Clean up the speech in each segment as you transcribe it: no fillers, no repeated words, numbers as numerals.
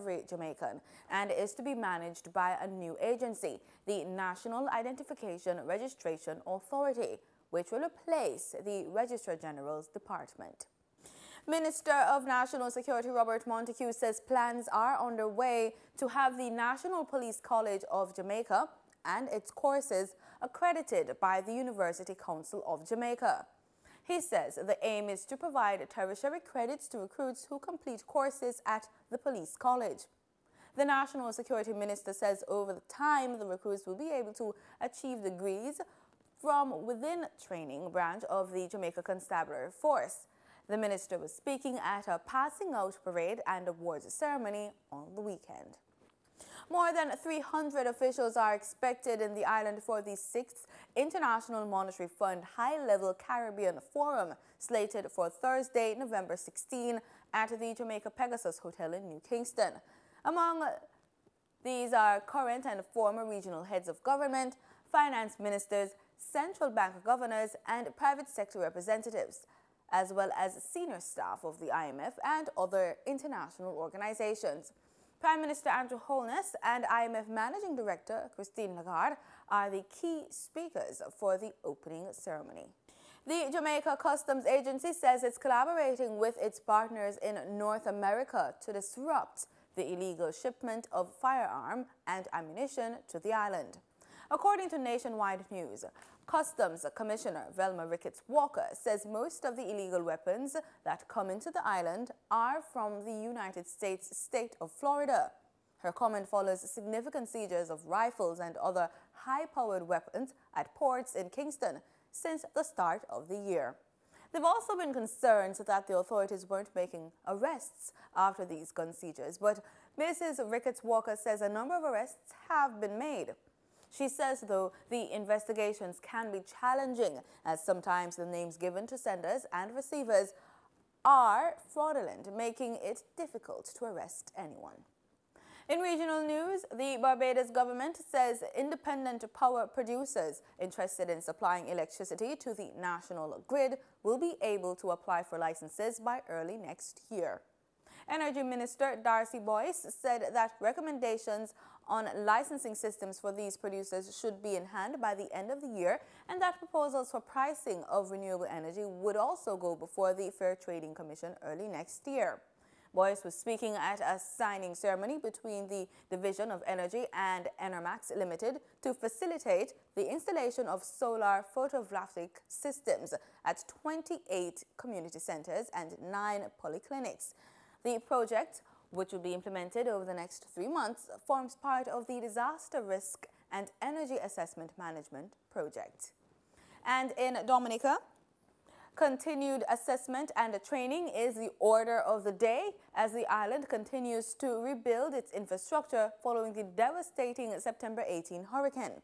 every Jamaican and is to be managed by a new agency, the National Identification Registration Authority, which will replace the Registrar General's Department. Minister of National Security Robert Montague says plans are underway to have the National Police College of Jamaica and its courses accredited by the University Council of Jamaica. He says the aim is to provide tertiary credits to recruits who complete courses at the police college. The National Security Minister says over time the recruits will be able to achieve degrees from within training branch of the Jamaica Constabulary Force. The minister was speaking at a passing out parade and awards ceremony on the weekend. More than 300 officials are expected in the island for the 6th International Monetary Fund High-Level Caribbean Forum, slated for Thursday, November 16, at the Jamaica Pegasus Hotel in New Kingston. Among these are current and former regional heads of government, finance ministers, central bank governors, and private sector representatives, as well as senior staff of the IMF and other international organizations. Prime Minister Andrew Holness and IMF Managing Director Christine Lagarde are the key speakers for the opening ceremony. The Jamaica Customs Agency says it's collaborating with its partners in North America to disrupt the illegal shipment of firearm and ammunition to the island. According to Nationwide News, Customs Commissioner Velma Ricketts-Walker says most of the illegal weapons that come into the island are from the United States state of Florida. Her comment follows significant seizures of rifles and other high-powered weapons at ports in Kingston since the start of the year. There have also been concerns that the authorities weren't making arrests after these gun seizures, but Mrs. Ricketts-Walker says a number of arrests have been made. She says, though, the investigations can be challenging, as sometimes the names given to senders and receivers are fraudulent, making it difficult to arrest anyone. In regional news, the Barbados government says independent power producers interested in supplying electricity to the national grid will be able to apply for licenses by early next year. Energy Minister Darcy Boyce said that recommendations on licensing systems for these producers should be in hand by the end of the year, and that proposals for pricing of renewable energy would also go before the Fair Trading Commission early next year. Boyce was speaking at a signing ceremony between the Division of Energy and Enermax Limited to facilitate the installation of solar photovoltaic systems at 28 community centers and 9 polyclinics. The project, which will be implemented over the next 3 months, forms part of the Disaster Risk and Energy Assessment Management project. And in Dominica, continued assessment and training is the order of the day as the island continues to rebuild its infrastructure following the devastating September 18 hurricane.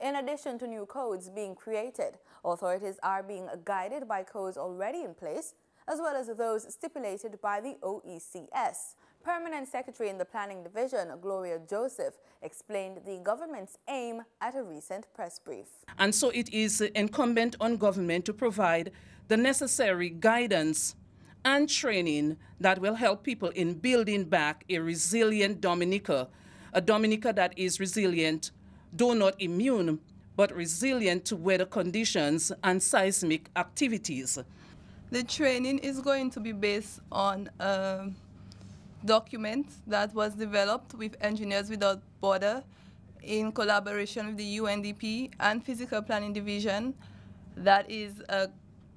In addition to new codes being created, authorities are being guided by codes already in place, as well as those stipulated by the OECS. Permanent Secretary in the Planning Division, Gloria Joseph, explained the government's aim at a recent press brief. And so it is incumbent on government to provide the necessary guidance and training that will help people in building back a resilient Dominica, a Dominica that is resilient, though not immune, but resilient to weather conditions and seismic activities. The training is going to be based on a document that was developed with Engineers Without Borders in collaboration with the UNDP and Physical Planning Division. That is a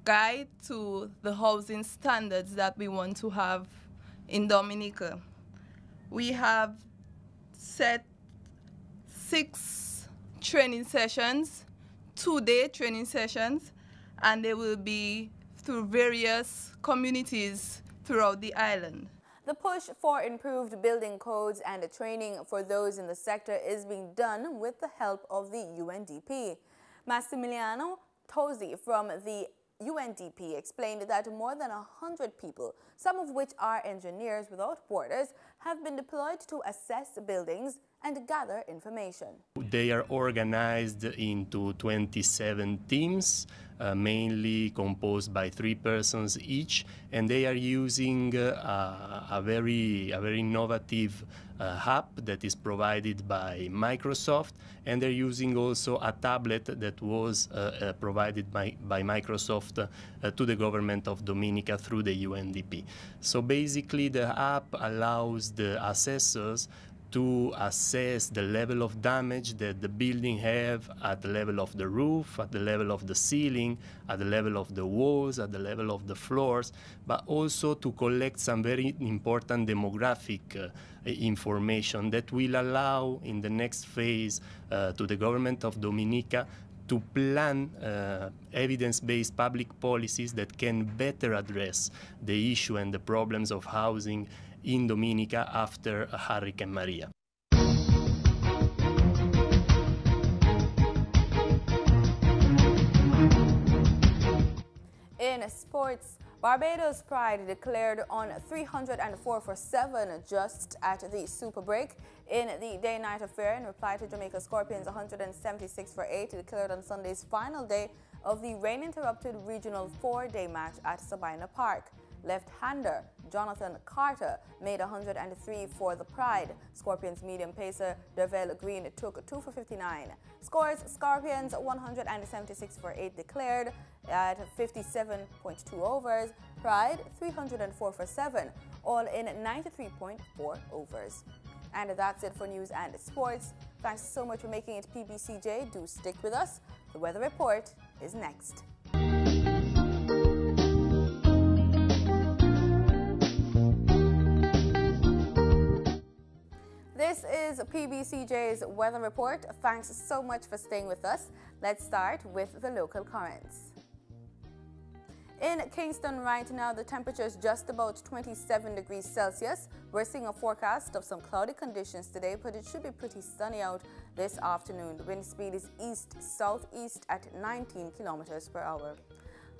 guide to the housing standards that we want to have in Dominica. We have set 6 training sessions, 2-day training sessions, and they will be through various communities throughout the island. The push for improved building codes and training for those in the sector is being done with the help of the UNDP. Massimiliano Tosi from the UNDP explained that more than 100 people, some of which are Engineers Without Borders, have been deployed to assess buildings and gather information. They are organized into 27 teams mainly composed by 3 persons each, and they are using a very innovative app that is provided by Microsoft, and they're using also a tablet that was provided by Microsoft to the government of Dominica through the UNDP. So basically the app allows the assessors to assess the level of damage that the building have at the level of the roof, at the level of the ceiling, at the level of the walls, at the level of the floors, but also to collect some very important demographic information that will allow in the next phase to the government of Dominica to plan evidence-based public policies that can better address the issue and the problems of housing in Dominica after Hurricane Maria. In sports, Barbados Pride declared on 304 for 7 just at the Super Break in the day-night affair in reply to Jamaica Scorpions 176 for 8 declared on Sunday's final day of the rain-interrupted regional 4-day match at Sabina Park. Left-hander Jonathan Carter made 103 for the Pride. Scorpions medium pacer Dervell Green took 2 for 59. Scores: Scorpions 176 for 8 declared at 57.2 overs. Pride 304 for 7, all in 93.4 overs. And that's it for news and sports. Thanks so much for making it PBCJ. Do stick with us. The weather report is next. This is PBCJ's weather report. Thanks so much for staying with us. Let's start with the local currents. In Kingston right now, the temperature is just about 27 degrees Celsius. We're seeing a forecast of some cloudy conditions today, but it should be pretty sunny out this afternoon. The wind speed is east-southeast at 19 kilometers per hour.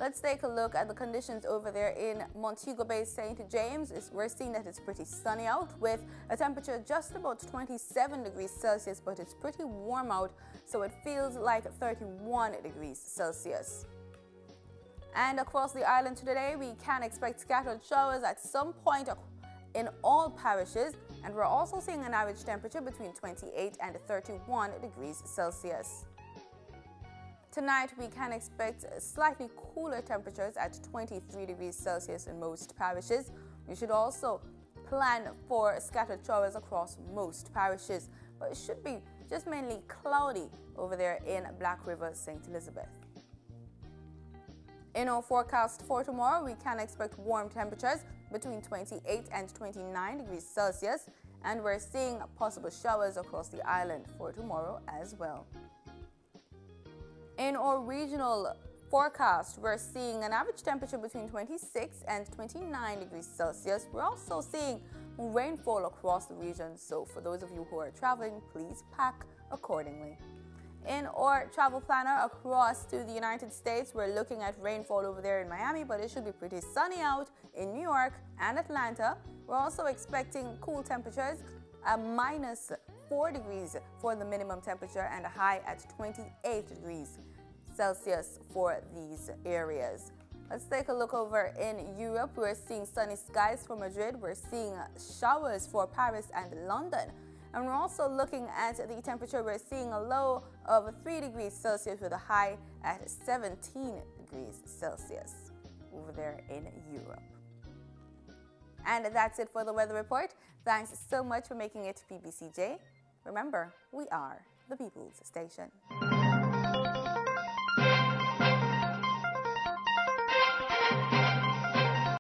Let's take a look at the conditions over there in Montego Bay, St. James. We're seeing that it's pretty sunny out with a temperature just about 27 degrees Celsius, but it's pretty warm out, so it feels like 31 degrees Celsius. And across the island today, we can expect scattered showers at some point in all parishes, and we're also seeing an average temperature between 28 and 31 degrees Celsius. Tonight, we can expect slightly cooler temperatures at 23 degrees Celsius in most parishes. We should also plan for scattered showers across most parishes, but it should be just mainly cloudy over there in Black River, St. Elizabeth. In our forecast for tomorrow, we can expect warm temperatures between 28 and 29 degrees Celsius, and we're seeing possible showers across the island for tomorrow as well. In our regional forecast, we're seeing an average temperature between 26 and 29 degrees Celsius. We're also seeing rainfall across the region, so for those of you who are traveling, please pack accordingly. In our travel planner across to the United States, we're looking at rainfall over there in Miami, but it should be pretty sunny out in New York and Atlanta. We're also expecting cool temperatures, a -4 degrees for the minimum temperature and a high at 28 degrees Celsius for these areas. Let's take a look over in Europe. We're seeing sunny skies for Madrid. We're seeing showers for Paris and London. And we're also looking at the temperature. We're seeing a low of 3 degrees Celsius with a high at 17 degrees Celsius over there in Europe. And that's it for the weather report. Thanks so much for making it PBCJ. Remember, we are the People's Station.